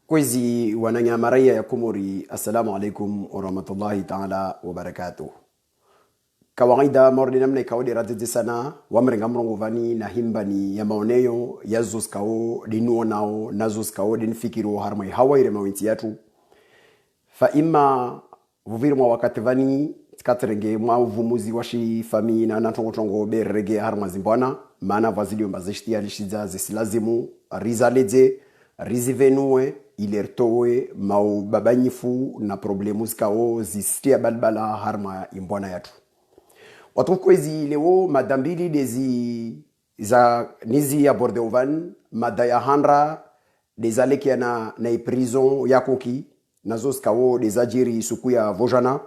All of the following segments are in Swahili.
Kwezi wananyamaraia ya Komori, assalamu alaikum warahmatullahi ta'ala wabarakatuh. Kawaida mordi namna ikawadi radidi sana wamrenga mrongo vani na himbani ya maoneyo ya zuskao dinuo nao na zuskao din fikiru harmai hawaire mawinti yatu. Fa ima vuviru mwa wakati vani tikatrenge mwa uvumuzi washi fami na natongo berege harma zimbwana maana vazilio mbazishti ya lishiza zisilazimu rizaleze rizivenue ilertowe mau babanyifu na problemu zikao zistia balbala harma imbwana yatu. Watu kwezi leo madambili dezi za nizi aborde ovan madaya handra dezaleki na prison ya koki nazo zikao dezajiri suku ya vojana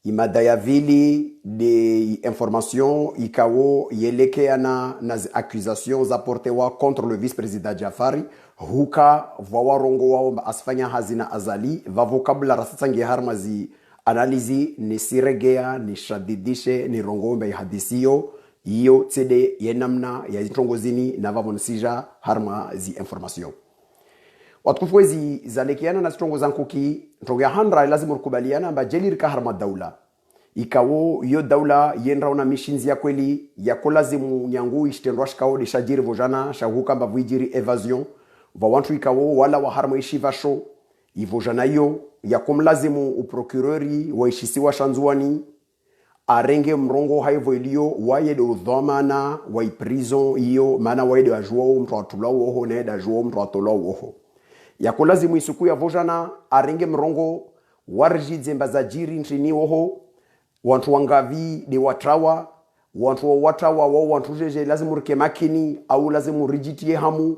imadaya vili de information ikawo yeleke na accusations apportewa contre le vice-président Jafari huka vawarongo wao asfanya hazina azali va vocabulaire satsangi harmazi analizi ni siregea ni shadidishe ni rongombe hadisio iyo tsede yenamna ya zitongozini na vavonisija harma zi information watukufuezi zalekiana na zitongoza nkuki ntongo ya handra lazima rukubaliana amba jelirika harma daula ikawo yo daula yenrauna mishinzi ya kweli ya kolazimu nyangu ishtendwa shikao de shajiri vojana shahuka mba vuijiri evasion va wantu ikawo wala wa harma ishivasho ivojana yo ya kumlazimu uprocureri wa ishisiwa shanzuani arenge mrongo haivo ilio waede udhamana wa prison iyo maana waede ajuo mtu atulao oho na eda ajuo mtu atulao oho ya kulazimu isuku ya vojana arenge mrongo warjidze mbazajiri nchini oho wantu wangavi de watrawa wantu watawa wao wantu jeje lazimu rike makini au lazimu rijitie hamu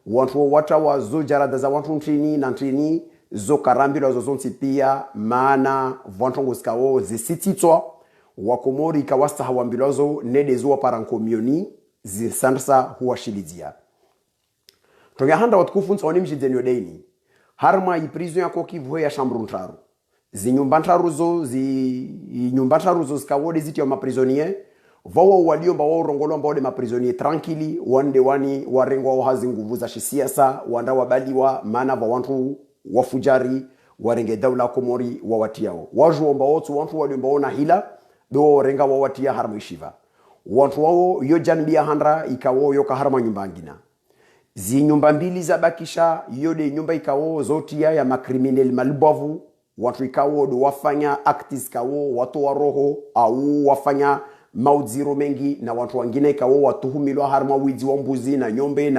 wantu watawa zo jarada za wantu nchini na nchini zo karambilo zo zonti pia maana vantongo skao zisititwa wakomori kawasta hawambilozo nede zo parankomioni zisansa huashilidia tonga handa watukufu nsoni mjidenyo deni harma iprison yako kivu ya shambruntaru zinyumbantaruzo zikawode ziti ya maprisonier vawo waliomba wao rongolo ambao de maprisonier tranquili wande wani warengwa wa hazi nguvu za siasa wanda wabaliwa maana va wantu wafujari warenge daula Komori wawatiao waju ambao watu waliomba na hila do renga wawatia harma ishiva wantu wao yo janbia handra ikawo yo harma nyumba ngina zinyumba mbili za bakisha yo de nyumba ikawo zotia ya makriminel malbovu watu ikawo do wafanya actis kawo watu wa roho au wafanya maudziro mengi na watu wengine ikawo watuhumilwa harma wizi wa mbuzi na nyombe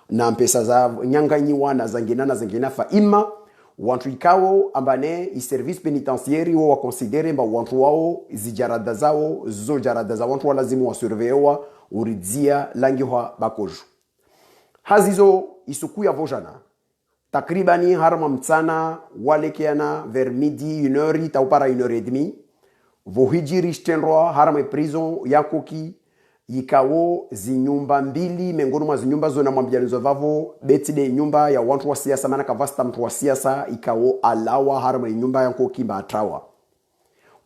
na mpesa za nyanganyiwa na zangina fa ima watu ikawo ambane i service penitentiaire wa considere mba watu wao zijarada zao zo jarada za watu walazimu wa surveillewa uridzia langiwa bakoju hazizo isuku ya vojana takribani harma mtsana walekiana vers midi 1h taupara 1h30 vohijiri shtenroa harma prison yakoki ikawo zinyumba mbili mengoni mwa zinyumba zona mwambianizo vavo betide nyumba ya watu wa siasa maana kavasta mtu wa siasa ikawo alawa harma nyumba yakoki mbatrawa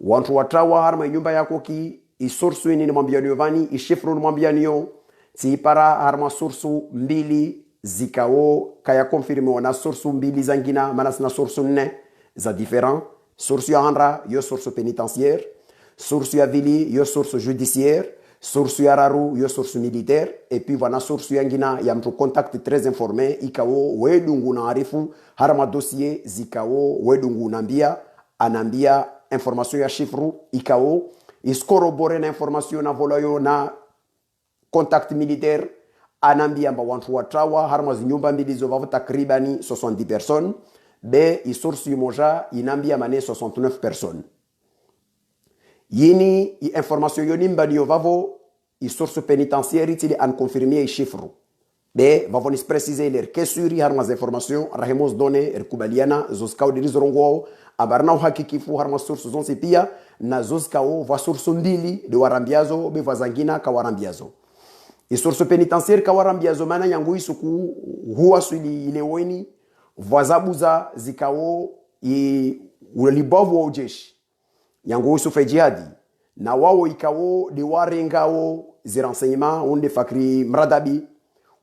watu watrawa harma nyumba yakoki isorsu ni mwambianiyo vani ishifru mwambianiyo tipara harma sursu mbili zikawo kaya confirme na source mbili zangina maana sina source nne za different source ya handra yo source pénitentiaire source ya vili yo source judiciaire source ya raru yo source militaire et puis wana source ya ngina ya mtu contact très informé ikawo wedungu na arifu harama dossier zikawo wedungu nambia anambia information ya chiffre ikawo iscorrobore na information na volayo na contact militaire anambia mba wantu watrawa harma zinyumba mbili zo vavu takribani 70 personnes be isource moja inambia mane 69 personnes yini information yoni mbali yo vavo isource pénitentiaire tili an confirmer chiffre be vavo nis préciser les kesuri harma information rahemos donner rekubaliana zoskao dirizorongo abarna uhakikifu harma source zonse pia na zoskao va source mbili de warambiazo be vazangina ka warambiazo isource pénitentiaire kawarambia zomana yangu isuku huwa swili ileweni vazabuza zikao ulibavu wa ujeshi yangu isufe jihadi na wao ikawo de warengao zi renseignement onde fakri mradabi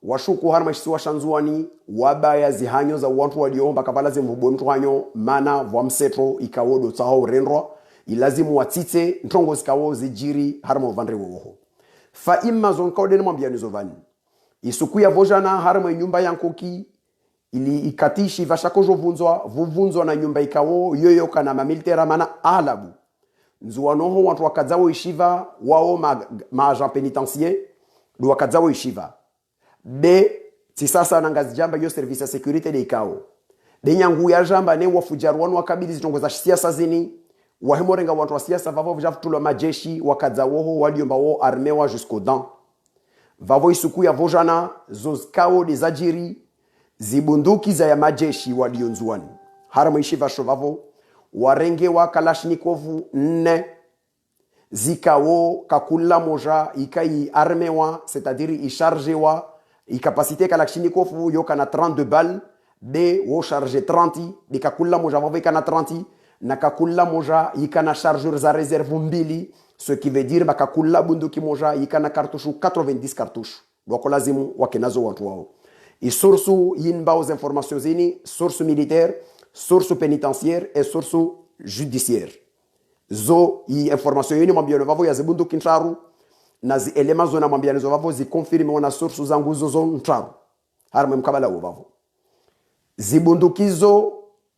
washuku harma shisi washanzuani wabaya zihanyo za watu waliomba kabala zimvubo mtu hanyo mana vwa msetro ikawodo taho renrwa ilazimu watite ntongo zikawo zijiri harma uvandre woho fa imma zonkode ni mwambia nizovani isuku ya vojana harma nyumba yankoki ili ikatishi vashakojo vunzwa na nyumba ikawo yoyo kana mamilitera mana alabu nzuwanoho watu wakadzawo ishiva wao maagent pénitentiaire do wakadzawo ishiva be tisasa nangazi jamba yo service ya security de ikao de nyangu ya jamba ne wafujarwanu wakabili zitongo za siasa zini wahemorenga watu wa siasa vavo vjafutulwa majeshi wakadzawo waliomba wo armewa jusqu'au dents vavo isuku ya vojana zozkao de zajiri zibunduki za ya majeshi walionzuani harama ishiva shovavo warengewa kalashnikov 4 zikawo kakula moja ikai armewa c'est-à-dire ichargewa ikapasite kalashnikov yo kana 32 balles de wo charge 30 de kakula moja vavo kana 30 na kakula moja ikana chargeur za réserve mbili ce qui veut dire bakakula bunduki moja ikana cartouche 90 cartouches doko lazimu wakenazo watu wao isursu yinba aux informations zini source militaire source pénitentiaire et source judiciaire zo i information yini mwambia vavo ya zibundu kincharu na zi elema zo na mwambia zo vavo zi confirme ona source zangu zo ncharu harma mkabala vavo zibundukizo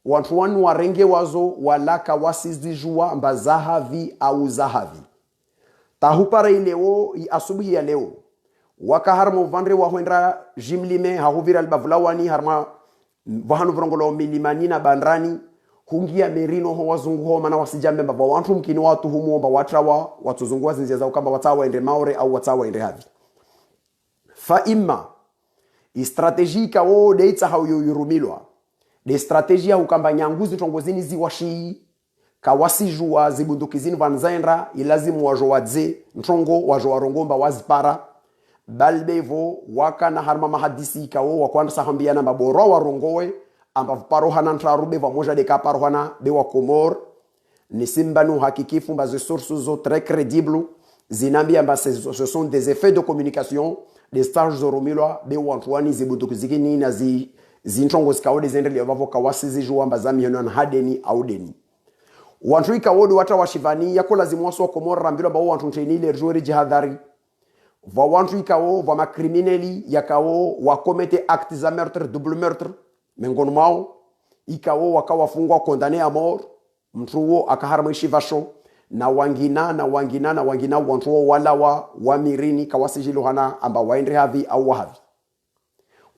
watu wanu warenge wazo walaka wasizijua mbazahavi au zahavi tahupara ileo asubuhi ya leo waka harma uvandre wa huendra jimlime hahuvira albavulawani harma vahanu vrongolo milimani na bandrani hungia merino ho wazungu ho mana wasijambe mbava wantu mkini watu humuomba watrawa watuzungua zinzia zao kamba watawa ende maore au watawa ende havi fa imma istrategika wo deita hau yurumilwa de strategia hukamba nyanguzi tongozini ziwashi kawasijua zibundukizini vanzaendra ilazimu wajo wadze ntongo wajo warongomba wazipara balbevo waka na harma mahadisi kawo wakwanda sahambia na maboro warongowe amba parohana ntrarube vamoja de kaparohana be wa Komor ni simbanu hakikifu mbazo sources zo très crédibles zinambia mba ce sont des effets de communication des stages zoromilwa be wantwani zibudukizikini na zintongo zikawo dezendele vavo kawasizi juwa mbazami yonan hadeni au deni wantu ikawodo wata washivani yako lazimu waso wa Komor rambilo ba wantu ntenile jori jihadhari va wantu ikawo va makrimineli yakawo wakomete actes za meurtre double meurtre mengono mao ikawo wakawafungwa condamné à mort mtuo akaharma shivasho na wangina wantu wala wa mirini kawasijilo hana amba waende havi au wahavi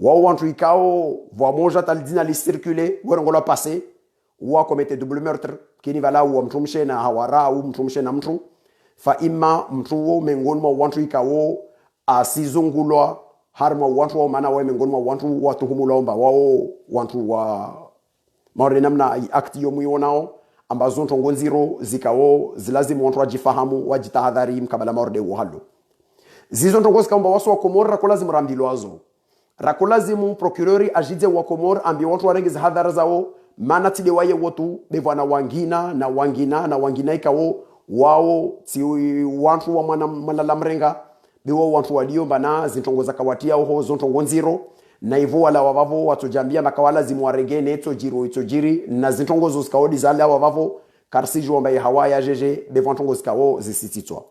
wao wantu ikawo va moja talidina li circuler worongola passé wa komete double meurtre kini vala wa mtumshe na hawara au mtumshe na mtu fa imma mtuo mengono mwa wantu ikawo asizungulwa harma wantu wa mana wa mengono mwa wantu wa tuhumulomba wao wantu wa maore namna akti yomuionao ambazo ntongo nziro zikawo zilazimu wantu wajifahamu wajitahadhari mkabala maorde uhalo zizo ntongo zikaomba waso wa Komor rakolazimu rambilwazo rakolazimu procureur ajidze wa Komor ambi wantu warengeza hadhara zao mana tide waye wotu bevana wangina ikawo wao ti wantu wa malala mrenga bewo wantu waliomba na zintongo zakawatia ho zontongo nziro na hivyo wala wavavo watujambia makawala zimwarengene itojiri na zintongo zikaodi zale wavavo karsiju ambaye hawaya jeje bevantongo zikawo zisititwa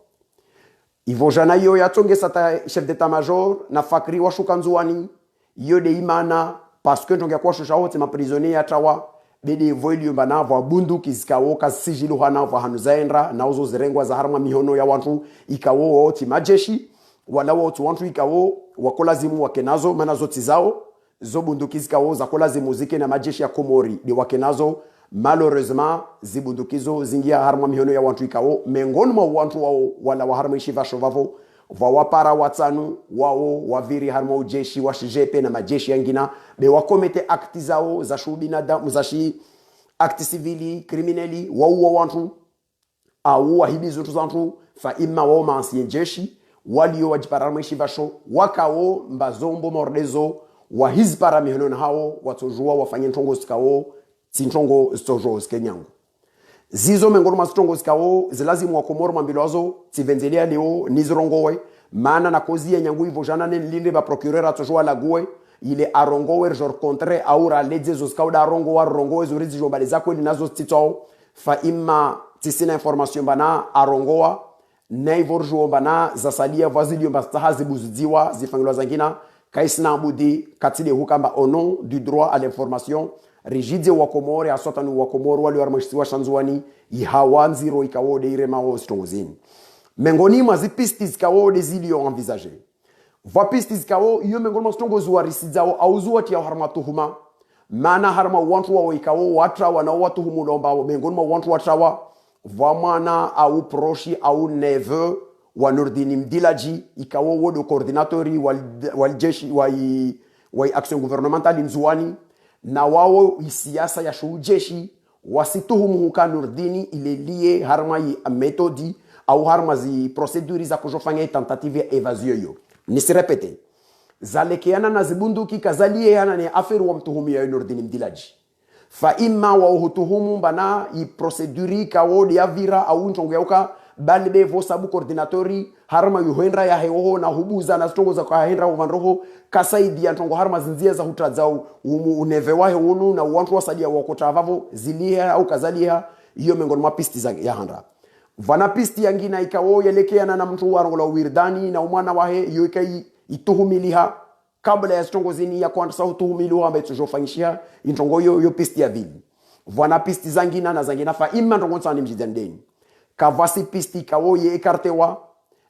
hivyo jana hiyo yatonge sata chef d'état major na fakri washukanzuani yo de imana parce que ntonga kwa shosha wote ma prisonnier atawa bede voilio bana va bunduki zikawo kasijilo hana va hanuzaendra na uzo zirengwa za harma mihono ya wantu ikawo wote majeshi wala watu wantu ikawo wakolazimu wakenazo mana zoti zao zo bunduki zikawo za kolazimu zike na majeshi ya Komori de wakenazo malheureusement zibundukizo zingia harma mihono ya wantu ikawo mengono mwa wantu wao wala wa harma ishiva shovavo va wapara watanu wao waviri harma ujeshi wa shijepe na majeshi yangina be wakomete akti zao za shubina da muzashi akti civili crimineli wao wantu au wahibizo tuzantu fa imma wao maansien jeshi walio wajiparama ishivasho wakao mbazombo mordezo wa hizpara mihono hao watojua wafanye ntongo zikawo tintongo stojo zkenyangu zizo mengono mastongo zikawo zilazimu wa Komoro mambilozo tivenzelea leo nizirongowe maana na kozi ya nyangu hivyo jana nilinde ba procureur atojwa lague ile arongowe jor contre aura ledze zo skauda arongo wa rongowe zo rizi jombale zako ni nazo titao fa imma tisina information bana arongowa na hivyo jombana za salia vazilio mbastaha zibuziwa zifangilwa zangina kaisna budi katile hukamba au nom du droit à l'information rigide wa Komore asota ni wa Komore wali warmashtiwa shanzuani ihawanziro ikawode ire mao stongozini mengoni mwa zipisti zikawode zilio envisager va pisti zikawo iyo mengoni mwa stongozi wa risidzao auzuwa tia harma tuhuma mana harma wantu wa ikawo watra wana watu humu lomba mengoni mwa wantu watrawa vamana au proshi au neveu wa Nurdini Mdilaji ikawo wodo coordinatori wal jeshi wa action gouvernementale nzuani na wao siasa ya shujeshi wasituhumu huka Nurdini ile liye harma yi metodi au harma zi procedure za kujofanya tentative ya evasion yo nisirepete zalekeana na zibunduki kazalie yana ni aferu wa mtuhumi ya Nurdini Mdilaji fa imma wa utuhumu bana i procedure kawo ya vira au ntongo yauka balbe vo sabu coordinatori harma yuhendra ya heho na hubuza na stongo za kwa hendra uvanroho kasaidi ya ntongo harma zinzia za hutazao uneve wahe unu na uwantu wasadia wakota vavo zilia au kazalia iyo mengoni mwa pisti za ya handra vana pisti yangina ikawo yelekeana na mtu warongola wirdani na umwana wahe iyo ikai ituhumiliha kabla ya stongo zini ya kwanza utuhumiliwa ambaye tujofanyishia intongo yo pisti ya vili vana pisti zangina na zangina fa imma ntongo tsani mjidendeni kavasi pisti kawoye ekartewa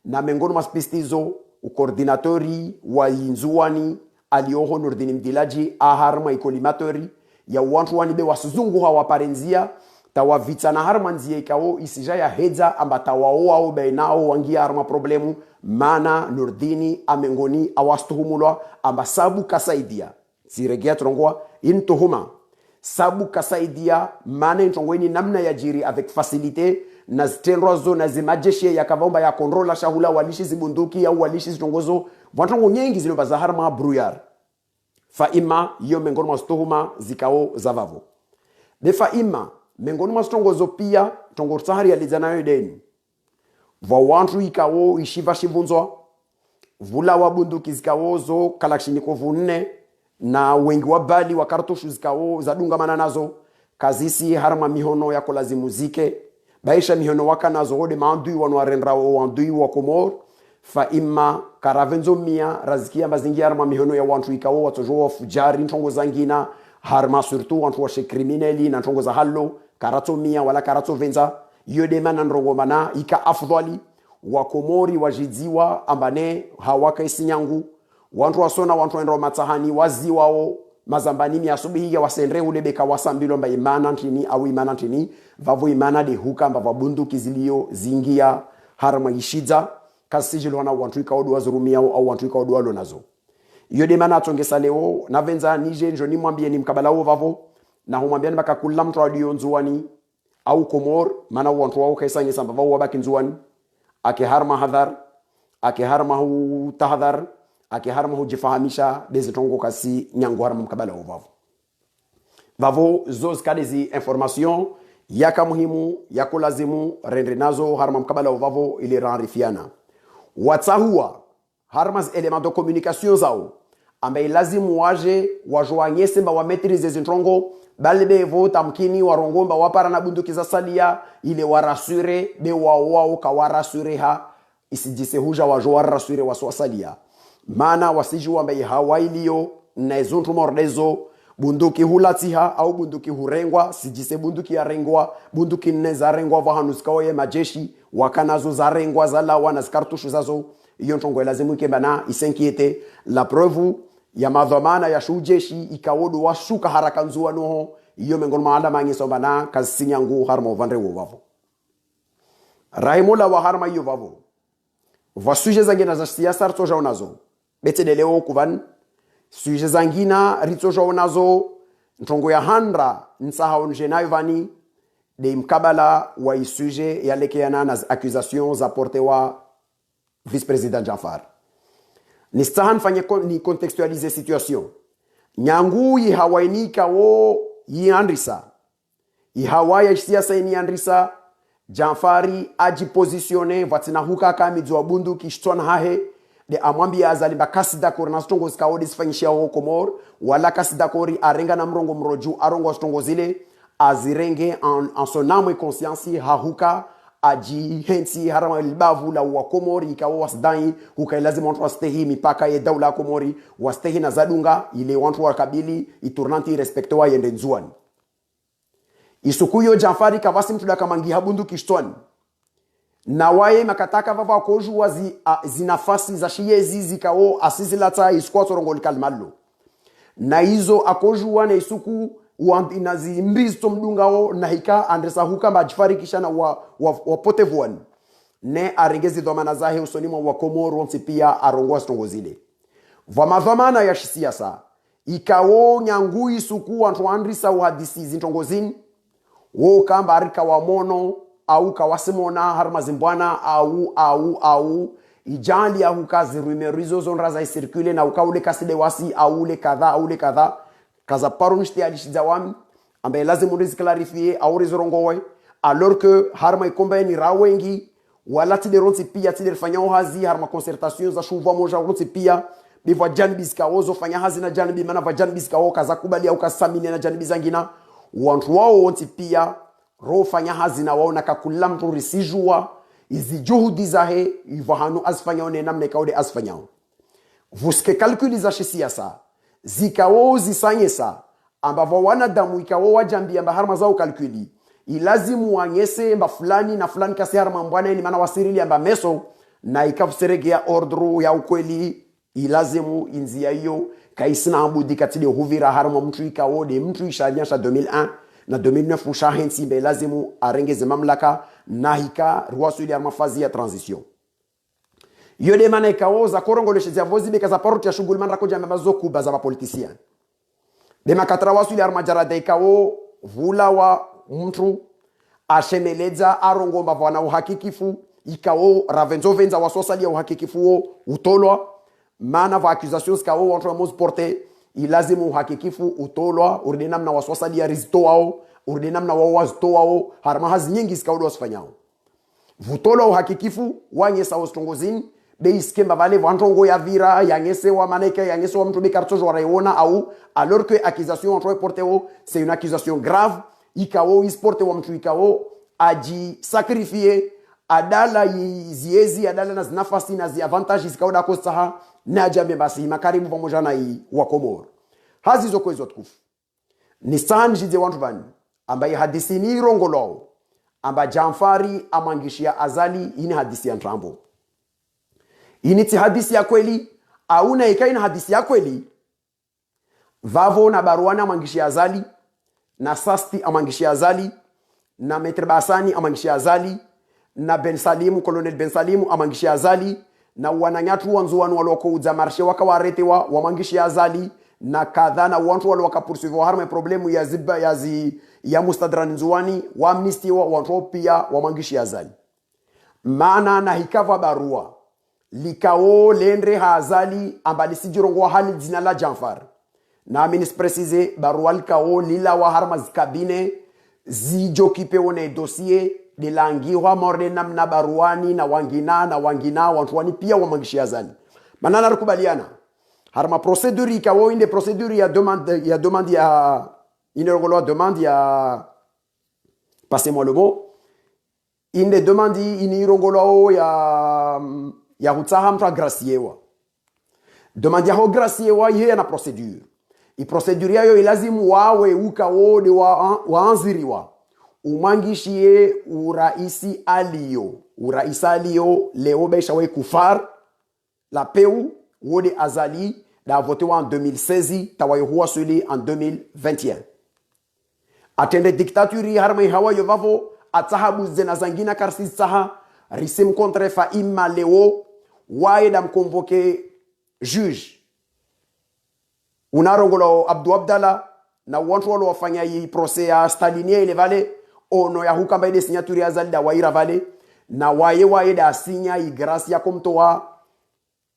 na mengoni mas pistizo ukoordinatori wa inzuani alioho Nurdini Mdilaji aharma ikolimatori ya wantu wani be wasuzungu hawa parenzia tawa vita na harma nzie ikawo isija ya hedza amba tawaoa au bainao wangia harma problemu mana Nurdini amengoni awastuhumulwa amba sabu kasaidia ziregea turongoa intuhuma sabu kasaidia mana intongweni namna ya jiri avec facilité na zitenrozo na zimajeshi ya kavomba ya kontrola shahula walishi zibunduki au walishi zitongozo vantongo nyengi zilomba za harma bruyar fa ima iyo mengoni mwa stuhuma zikao zavavo de fa ima mengoni mwa stongozo pia tongo sahari ya lizanayo deni va wantu ikao ishiva shivunzwa vula wa bunduki zikao zo kalakshinikovу nne na wengi wa bali wa kartoshu zikao zadunga mananazo kazisi harma mihono ya kolazimuzike baisha mihono waka nazo hode maandui wanwarendra wandui wa Komor fa imma karavenzo mia razikia mazingia harma mihono ya wantu ikawo watojo fujari ntongo zangina harma surtout wantu wa crimineli na ntongo za hallo karato mia wala karato venza yode mana nrongo mana ika afdhali wa Komori wajidziwa ambane hawaka isinyangu wantu wasona wantu endro matahani waziwao mazambani mi asubuhi ya wasendre ulebeka wasambilo mba imana ntini au imana ntini vavo imana de huka mba vabundu kizilio zingia harma ishidza kasijilo wana wantu ikaodu wazurumia au wantu ikaodu walo nazo yode mana atongesa leo na venza nije njoni mwambie ni mkabalao vavo na humwambia ni baka kula mtu audio nzuani au Komor mana wantu wao kaisa ngisa mba vavo wabaki nzuani ake harma hadhar ake harma hu tahadhar ake harma hujifahamisha dezi tongo kasi nyango harma mkabala uvavu vavo zoz kadezi information yaka muhimu yako lazimu rendre nazo harma mkabala uvavu ili rarifiana watsahua harma element de communication zao ambaye lazimu waje wajoanye semba wa maîtriser zintongo balbe vo tamkini warongomba wapara na bunduki za salia ile warasure be wao ka warasure ha isijise huja wajo rasure waswasalia mana wasiju ambaye hawailio na zonto mordezo bunduki hulatiha au bunduki hurengwa sijise bunduki ya rengwa bunduki neza rengwa vahanuskawa ye majeshi wakanazo za rengwa za lawa na skartushu zazo iyo ntongo lazimu kembana isenkiete la preuve ya madhamana ya shujeshi ikawodo washuka haraka nzuwa noho iyo mengoni maala mangiso bana kasinyangu harmo vandre wovavo raimola wa harma iyo vavo vasuje zangina za siasa rtoja unazo bete de leo kuvan suje zangina ritoja unazo ntongo ya handra nsaha onjenayo vani de mkabala wa isuje yalekeana na accusations zaportewa vice-président Jafar nistahan fanye ni contextualiser situation nyangu yi hawainika wo yi andrisa yi hawaya siasa ni andrisa Janfari ajipositione vatina huka kami zwa bundu kishtwana hahe de amwambia azali bakasi dakori na stongo zikaodi sifanyishia ho Komor wala kasi dakori arenga na mrongo mroju arongo stongo zile azirenge en son âme et conscience hahuka aji hensi harama libavu la wa Komori ikawa wasdai hukailazima watu wastehi mipaka ya daula ya Komori wastehi na zadunga ile watu wakabili iturnanti respectewa yende nzuani isukuyo Janfari kavasi mtu dakamangi habundu kishtwani na waye makataka vava kojuwa zinafasi za shiyezi zikao asizilata iskuwa sorongo likalmalo na hizo akojuwa na isuku inazimbizo mdungao na hika andresa huka majifari kisha na wapotevuani ne aregezi dhamana zahe usonima wa Komoro onsi pia arongwa stongo zile vama ya siasa ikao nyangui suku wantu andrisa uhadisi zintongozini wo kamba arika wa mono au kawasimona harma zimbwana au ijali ya hukazi rumerizo zonraza isirkule na ukaule kaside wasi au le kadha kaza parunshti alishizawami ambaye lazima ndizi clarifie au rizorongowe alors que harma ikomba ni rawengi wala tideronsi pia tiderfanyao hazi harma concertation za shuva moja ronsi pia biva janbis kaozo fanya hazi na janbi mana va janbis kao kaza kubali au kasamine na janbi zangina wantu wao wonti pia ro fanya hazi na wao nakakula mtu risijua izi juhudi zahe ivahanu asfanyao ne namne kaode asfanyao vuske kalkuli za siasa zikao zisanyesa ambavo wanadamu ikao wajambi amba harma zao kalkuli ilazimu wanyese mba fulani na fulani kasi harma mbwana ni mana wasirili amba meso na ikafuseregea ordru ya ukweli ilazimu inzia hiyo kaisina ambudi katile huvira harma mtu ikao de mtu ishanyasha 2001 na 2009 ushahensi mbe lazimu arengeze mamlaka na hika ruwasu ili harma fazi ya transition yode mana ikaoza korongoleshe za vozi beka za paroti ya shughuli mara koja mbazo kuba za politician de makatra wasu ile armajara de ikao vula wa mtu ashemeleza arongomba vana uhakikifu ikao ravenzovenza wasosali ya uhakikifu utolwa mana va accusations kao watu wa porte ilazimu uhakikifu utolwa ordinam na wasosali ya rizto wao ordinam na wawazto wao harma hazi nyingi zikaudo wasifanyao vutolwa uhakikifu wanyesa ostongozini beiskemba vale vantongo ya vira yangese wa maneke yangese wa mtu bekartojo waraiona au alors que accusation entre porteo c'est une accusation grave ikao isporte wa mtu ikao aji sacrifier adala ziezi adala na nafasi na zi avantages ikao da kosaha na jambe basi makarimu pamoja na wa Komoro hazi zo kwezo tukufu ni sanji de wantu vani ambaye hadisi ni rongolo amba Janfari amangishia azali ini hadisi ya Ntrambo initi hadisi ya kweli au na ikaina hadisi ya kweli vavo na baruana amangishia azali na sasti amangishia azali na Maitre Basani amangishia azali na Ben Salimu Colonel Ben Salimu amangishia azali na wananyatu wanzuanu waloko uza marshe wakawarete wa mangishia azali na kadha na wantu wale wakapursuivi harma problemu ya ziba ya mustadrani nzuani wa amnesty wa wantu pia wa mangishia azali maana na hikava barua likao lendre hazali ambali sijirongo hali jina la Janfar na minis precise barua likao lila wa harma zikabine zijokipe one dossier de langi wa morde namna baruani na wangina wantuani pia wa mangishia azali manana rukubaliana harma procedure ikao inde procedure ya demande ya inerogolo demande ya passez-moi le mot inde demande inirongolo ya hutsaha mtu agrasiewa demande ya ho grasiewa ihe na procedure i procedure yayo ilazimu wawe uka wode waanziriwa umangishie uraisi alio leo besha we kufar la peu wode azali da voté en 2016 tawayo huwa suli en 2021 atende dictature harma hawa yovavo atahabu zena zangina karsi saha risim contre fa imma leo waye dam convoqué juge unarongolo Abdou Abdallah na wantu walo wafanya hii procès ya Stalinia ile vale ono ya hukamba ile signature ya Zalda waira vale na waye da sinya hii gracia komtoa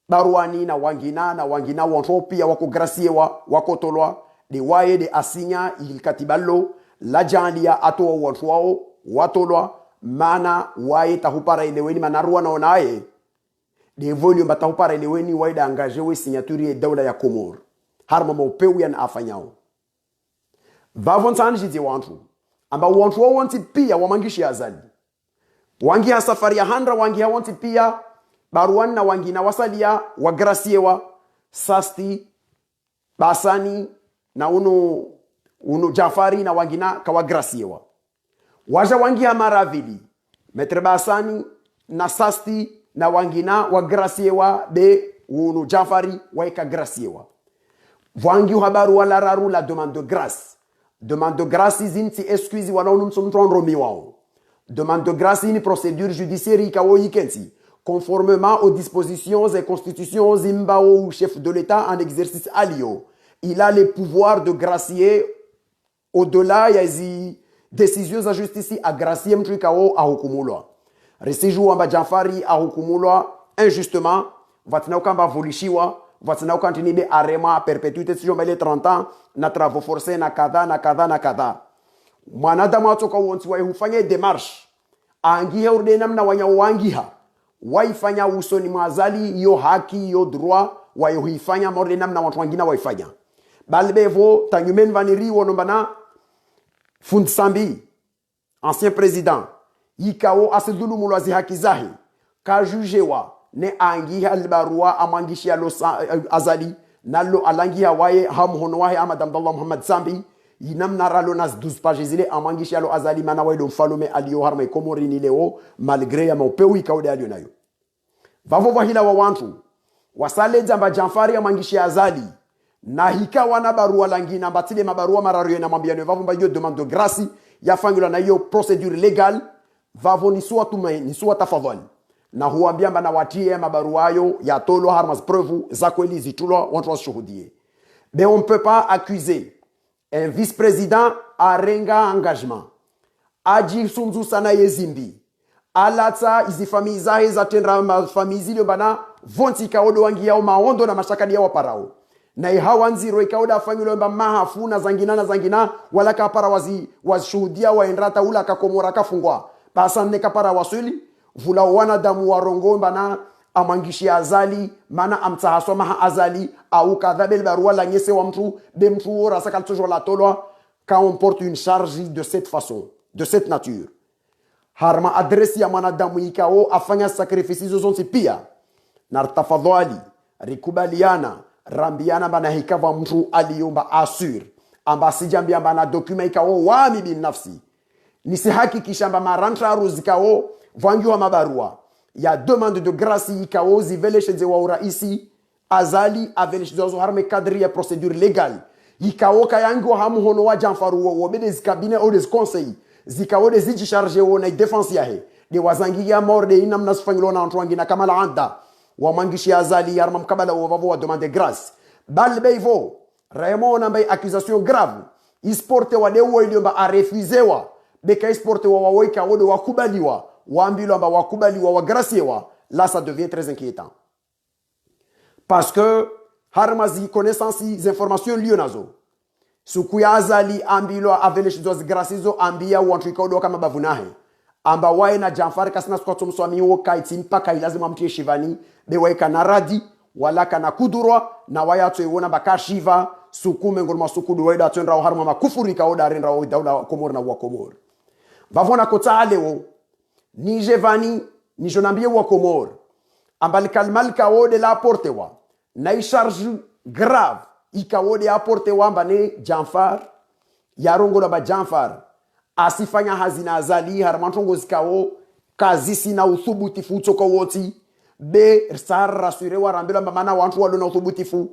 baruani na wangina wantu pia wako graciewa wako tolwa de waye de asinya il katibalo la jandia ato wantu wao watolwa mana waye tahupara eleweni manarua naonaye de volume batahupara eleweni waye da engagé we signature ya dawla ya Komoro harma mopeu ya afanyao vavon sanjiti wantu amba wantu wanti pia wamangishi azali wangi ha safari ya handra wangi ha wanti pia baruan na wangi na wasalia wa graciewa sasti basani na uno Jafari na wangina kawa graciewa waja wangi ha maravili metre basani na sasti na wangina wa graciewa be uno Jafari waika graciewa wangi habaru wala raru la demande de grâce. Demande de grâce zinti excuse wana unumsumtron romiwao. Demande de grâce une procédure judiciaire ikawo ikensi. Conformément aux dispositions et constitutions Zimbao chef de l'État en exercice alio. Il a le pouvoir de gracier au-delà ya zi décisions à justice à gracier mtu ikawo ahukumulwa. Resiju amba Jafari ahukumulwa injustement vatina ukamba volishiwa vatina ukantinibe arema perpétuité si jomele 30 ans na travaux forcés na kadha mwanadamu atoka wonti wa hufanya démarche angihe urde namna wanya wangiha waifanya usoni mwazali yo haki yo droit wa huifanya morde namna watu wengine waifanya balbevo tanyumen vaniri wonombana Fund Sambi ancien président yikao asidulu mulwazi haki zahi ka jugewa ne angiha albarua amangishi azali nalo alangiha waye hamhono wahe Ahmad Abdallah Muhammad Sambi yinamna ralo nas 12 pages zile amangishi alo azali mana wae do mfalume aliyo harma Komori ni leo malgré ya maupewi kaude aliyo nayo vavo vahila wa wantu wasale jamba Jafari amangishi azali na hika wana barua langina batile mabarua marario na mwambia vavo mba yo demande de grâce ya fangula na yo procédure légale vavo ni suwa tafadhali na huambia mbana watie mabarua ayo ya tolo harmas preuve za kweli zitulwa watu washuhudie. Mais on ne peut pas accuser un vice-président à renga engagement aji sumzu sana yezimbi alata izi famille zahe za tendra famille zile bana vonti kaodo wangi yao maondo na mashakadi yao parao na ihawanziro ikaoda famille mba mahafu na zangina wala kapara washuhudia waendrata ula kakomora kafungwa basa ne kapara wasuli vula wana damu warongo mbana amangishi azali mana amtahaswa maha azali au kadhabel barua la nyese wa mtu de mtu ora sakal toujours la tolwa quand on porte une charge de cette façon de cette nature harma adresi ya mwanadamu ikao afanya sacrifices zote pia na tafadhali rikubaliana rambiana bana hikava mtu aliomba assure amba sijambia bana document ikao wami binafsi nisihakikisha amba marantra ruzikao vangi wa mabarua ya demande de grâce ikao ziveleshe wa uraisi azali aveleshe zo harme cadre ya procédure légale ikao kayango hamuhono wa Janfaru wo bede cabinet ou des conseils zikao de ziji charge wona défense yahe de wazangi ya morde inam nasfangilo na antwangi na kamala anda wa mangishi azali yarma mkabala wa demande de grâce balbeivo Raymond nambay accusation grave isporte wa dewo iliomba a refusewa beka isporte wa wawoika wode wakubaliwa waambilo amba wakubaliwa wa graciewa là ça devient très inquiétant parce que harmazi connaissance informations lionazo sukuya azali ambilo avelesh dos gracizo ambia wantu ikodo kama bavunahe amba wae na Jafari kasina skoto mswami wo kaitin paka lazima mtie shivani be wae kana radi wala kana kudurwa na waya tuiona bakashiva sukume ngorma sukudu wae da tendra harma makufuri ka oda renra o daula Komor na wa Komor vavona kota leo ni jevani ni jonambie wa Komor ambal kalmal ka ode la portewa na charge grave ikawode aporte wamba ne Jafar yarongo la ba Jafar asifanya hazina azali harmantongo zikao kazi sina uthubutifu toko woti be sar rasure warambela mana wantu walona uthubutifu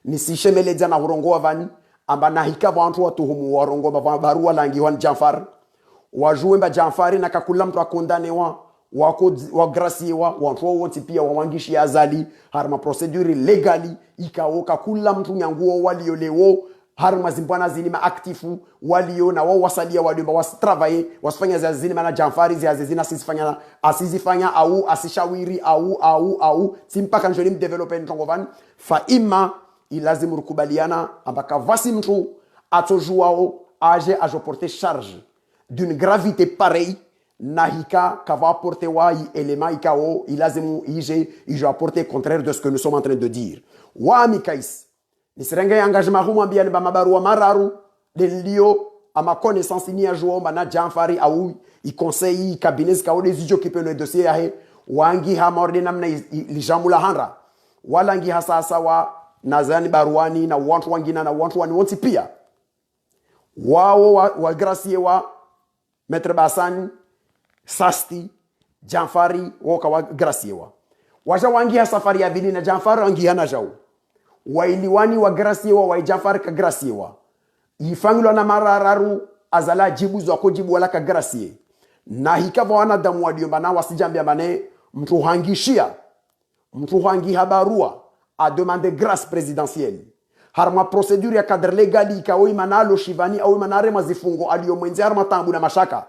nisishemeleja na urongo wavani amba na hika wantu watuhumu warongo barua langi wan Jafar wajue mba Jafari na kakula mtu akondanewa wa graciewa wantu wonti pia wawangishi azali harma procedure legali ikaoka kula mtu nyanguo walio leo harma zimbwana zinima aktifu walio na wao wasalia walio wastravaye wasifanya za zinima na Jafari zina asizifanya au asishawiri au simpaka njoni mdeveloper ntongovan fa ima ilazimu rukubaliana ambaka vasi mtu atojuao age ajoporter charge d'une gravité pareille na hika kava apporter wa élément ikao ilazimu ije apporter contraire de ce que nous sommes en train de dire wa mikais nisirenge engagement humwambia ni mabarua mararu delio ama connaissance ni ajo bana Janfari au i conseil cabinet ka des ijo qui peut le dossier yahe wangi ha morde namna lijamula hanra wala ngi hasasa wa nazani baruani na wantu wangina na wantu wani wonti pia wao wa gracie wa Maître Bassani Sasti Janfari woka wa gracie wa waja wangi ha safari ya vili na Janfari wangi hana jao wailiwani wa gracie wa Janfari ka gracie wa ifangilo na marararu azala jibu za kujibu wala ka gracie na hikava wanadamu waliomba na wasijambia bane mtu hangi habarua a demandé grâce présidentielle harma procédure ya cadre légal ikaoi manalo shivani au manare mazifungo aliyomwenzi harma tambu na mashaka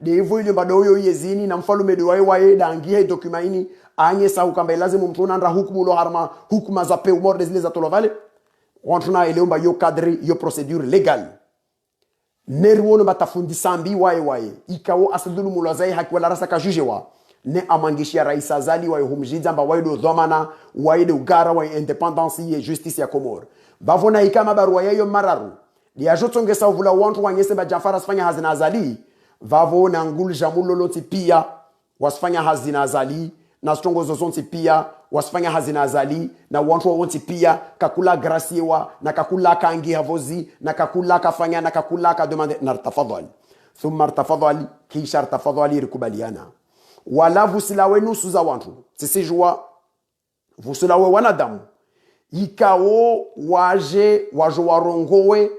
de hivyo ile badoyo yezini na mfalume de wae dangie document anye sa ukamba lazima mtu nanda hukumu lo harma hukuma za pe umorde zile za tolovale wantuna eleomba yo cadre yo procédure légale nerwono batafundi sambi wae ikao asidulu mulazai haki wala rasa ka jugewa ne amangishia rais azali wa humjidza mba waido dhamana waide ugara wa independence et justice ya Komor bavona ikama barua yayo mararu dia jotongesa uvula wantu wanyese ba Janfari asfanya hazina azali vavona ngul jamulo loti pia wasfanya hazina azali na stongozo zonti pia wasfanya hazina azali na wantu wonti pia kakula graciewa na kakula kangi havozi na kakula kafanya na kakula ka demande na tafadhali thumma tafadhali kisha tafadhali rikubaliana wala vusilawe nusu za wantu sisi jua vusilawe wanadamu ikao wajo warongowe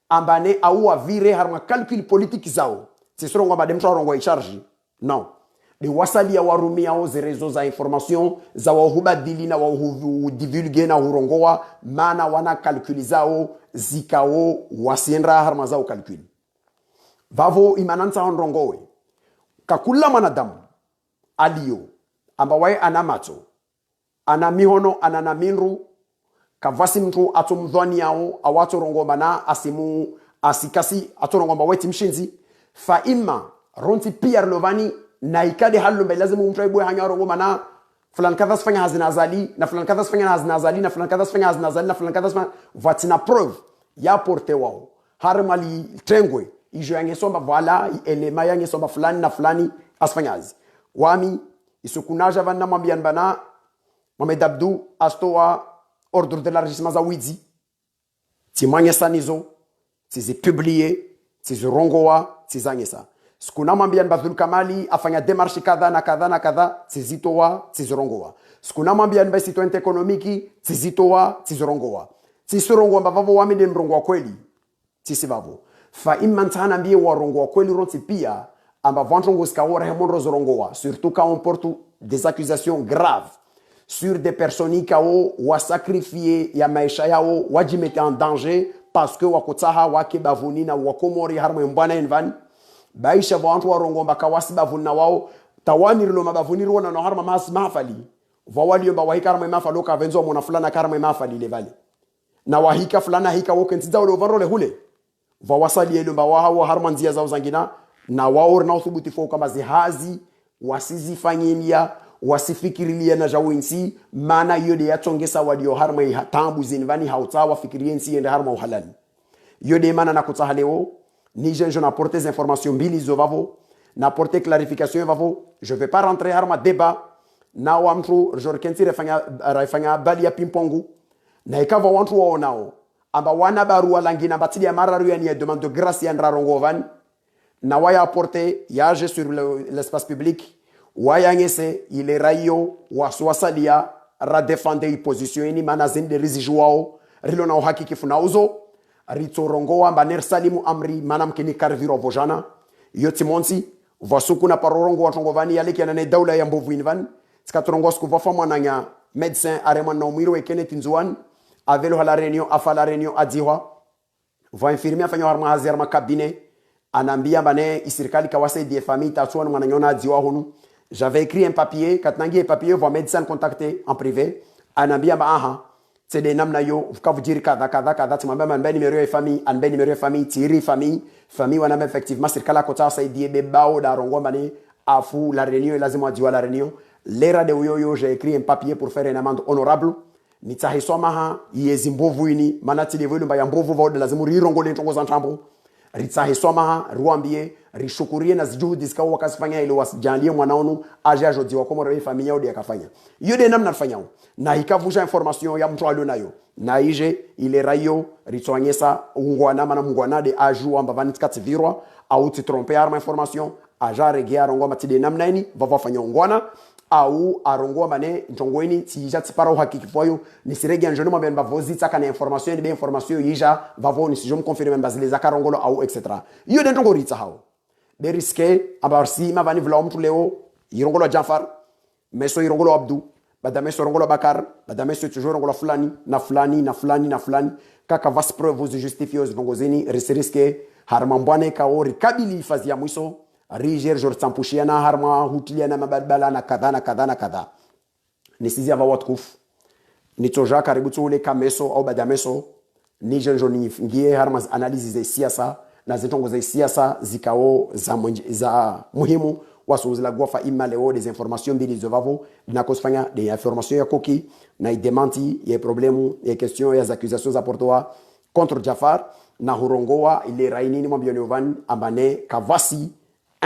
ambane au wavire harma calcul politique zao sisirongo bade mtu arongo icharge non de wasali ya warumia au zerezo za information za wahubadili na divulguer na urongowa mana wana calcul zao zikao wasiendra harma zao calcul vavo imananza onrongowe kakula manadamu aliyo ambawaye ana macho ana mihono ana na minru kavasi mtu atumdhani yao awatorongo bana asimu asikasi atorongo mbaweti mshinzi fa imma ronti Pierre Lovani na ikade halu mbele lazimu mtu aibwe hanyarongo bana fulani kadha sifanya hazina azali na fulani kadha sifanya hazina azali na fulani kadha sifanya hazina azali na fulani kadha sifanya vatina preuve ya porte wao harmali tengwe ijo yangesomba voila elema yangesomba fulani na fulani asifanya hazi wami isukunaja vanna mwambian bana Mohamed Abdou astoa ordre de l'enregistrement za wizi timanye sanizo tizi publier tizi rongoa tizanyesa sikuna mwambian Bazul Kamali afanya démarche kadha na kadha na kadha tizitoa tizirongoa sikuna mwambian ba sito economique tizitoa tizirongoa tisirongoa mbavavo wami de mrongoa kweli tisivavo fa imantana mbie warongoa kweli ronti pia amba vantongo skawora hemonro zorongoa surtout quand on porte des accusations graves sur des personnes qui ont sacrifié ya maisha yao wajimete en danger parce que wakotsaha wake bavuni na wakomori harmo mbwana envan baisha vantu warongo mbaka wasi bavuna wao tawanirilo mabavuniro na no harma mas mafali vawali mba wahika harmo mafalo ka venzo mona fulana karmo mafali levali na wahika fulana hika wokentiza wale overole hule vawasali yelo mba wao harma nzia zao zangina na wao na uthubuti fo kama zihazi wasizifanyenia wasifikirilia na jawinsi mana yode yatongesa walio harma hatambu zinvani hautawa fikiriensi ende harma uhalali yode mana na kutsahaleo ni je n'apporte des informations mbili zovavo n'apporte clarification vavo je vais pas rentrer harma débat na wamtu jorkensi refanya bali ya pimpongu na ikava wantu waonao amba wana barua langina batili ya mararu ya ni demande de grâce ya ndrarongovan na waya apporter yage sur l'espace public wayangese ile rayo waswasalia ra defender position ini manazin de rizijwao rilo na uhakiki funauzo ritorongoa baner salimu amri manamkini karviro vojana yotimonsi vasuku na parorongo watongovani yale kia na daula ya mbovu invan skatorongo sku vafa mwananya médecin arema na umiro ekene tinzuan avelo la réunion afala réunion adiwa va infirmier afanya harma hazir ma cabinet anambia bane isirikali kawase die famille tatsuan mwananyona adiwa hunu. J'avais écrit un papier, quand nangi papier, vous médecin contacter en privé. Anambia ba aha, c'est des namna yo, quand vous dire kada, tu m'as même numéro de famille, numéro de famille, tiri famille wana effectivement c'est kala kota sa die bebao da rongo bani afu la réunion lazima ajiwa la réunion lera de uyoyo j'ai écrit un papier pour faire une amende honorable nitsahisoma yezi mbovu ini manati de vulu mbaya mbovu vao lazima rirongole ntongo za ntambo ritsahisoma ruambie rishukurie na juhudi zikao wakasifanya ile wasijalie mwanaonu aje ajodiwa kwa mwana familia odi akafanya hiyo de namna nafanyao na ikavusha information ya mtu alionayo na ije ile rayo ritsoanyesa ungwana mana mungwana de aju amba vanitkati virwa au ti tromper arma information aja regia rongo matide namna ini vava fanya ungwana au arongo mane ntongweni tija tsipara uhakikifwayo nisiregia njono mabeni bavozi tsaka na information ni be information yija vavo nisijom confirmer mbazile zakarongolo au etc hiyo de ntongo ritsa hao beriske abarsi mavani vla mtu leo irongolo Jafar meso irongolo Abdu bada meso irongolo Bakar bada meso toujours irongolo fulani na fulani na fulani na fulani kaka vas preuve vous justifier os vongozeni risiriske harma mbwane kaori kabili fazi ya mwiso riger jor tsampushiana harma hutiliana mabadbala na kadha na kadha na kadha nisizia va watkuf nitoja karibu tule kameso au bada meso ni jenjoni ngie harma analyse za siasa na zitongo za siasa zikao za muhimu wasuzila gwafa ima leo des informations mbili zovavo na kosfanya des informations ya koki na idementi ya problemu ya question ya accusations aportoa contre Jafar na hurongoa ile rainini mwambio Leovan ambane kavasi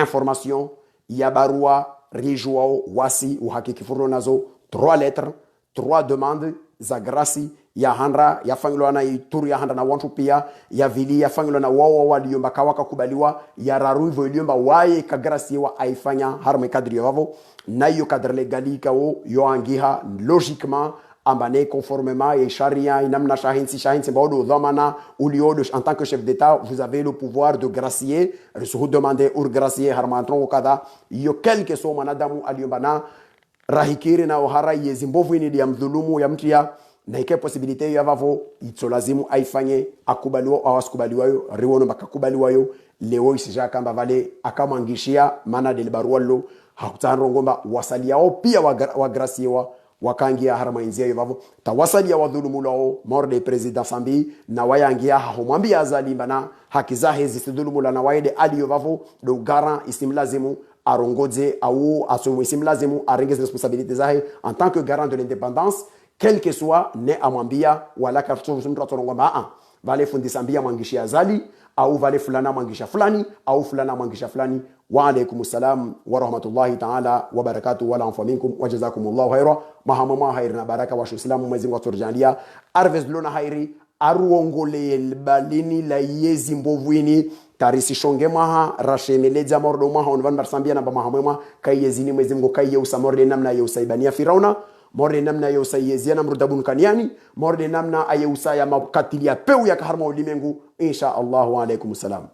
information ya barua rijuao wasi uhakiki furo nazo 3 lettres 3 demandes za grasi ya handra ya fangilo na ituru ya handra na wantu pia ya vili ya fangilo na wao waliomba kawaka kubaliwa ya raruivo iliomba wae kagrasi wa aifanya harme kadri wavo na hiyo kadri legali kao yo angiha logiquement ambane conformément et charia inamna shahinsi baodo dhamana uliodo en tant que chef d'état vous avez le pouvoir de gracier vous demander ur gracier harmantron kada yo quelque soit manadamu aliombana rahikiri na ohara yezimbovu ini ya mdhulumu ya mtia na ike possibilité ya vavo itolazimu aifanye akubaliwa au asikubaliwayo riwono bakakubaliwayo leo isija kamba vale akamangishia mana del barualo hakutano ngomba wasaliao pia wa graciwa wakangia harama inzia yovavo tawasalia wadhulumu lao morde president Sambi na wayangia humwambia azalimba na haki za hizi sidhulumu la na waide ali yovavo do garan isimlazimu arongoze au asumu isimlazimu arengeze responsabilité zahe en tant que garant de l'indépendance quel que soit ne amwambia wala kafto mtu atorongoma vale fundisa mbia mwangishi azali au vale fulana mwangisha fulani au fulana mwangisha fulani wa alaykum salam wa rahmatullahi ta'ala wa barakatuh wa la'afu minkum wa jazakumullahu khaira mahamama khairna baraka wa islamu mwezi wa turjalia arves lona khairi aruongole balini la yezi mbovwini tarisi shonge maha rashemeleza mordo maha onvan barsambia na mahamama kai yezini mwezi mgo kai usamorde namna yusaibania firauna morde namna yusaiyeziana mrudabun kaniani morde namna ayusaya makatilia peu ya kaharma ulimengu insha Allah wa alaykum salam.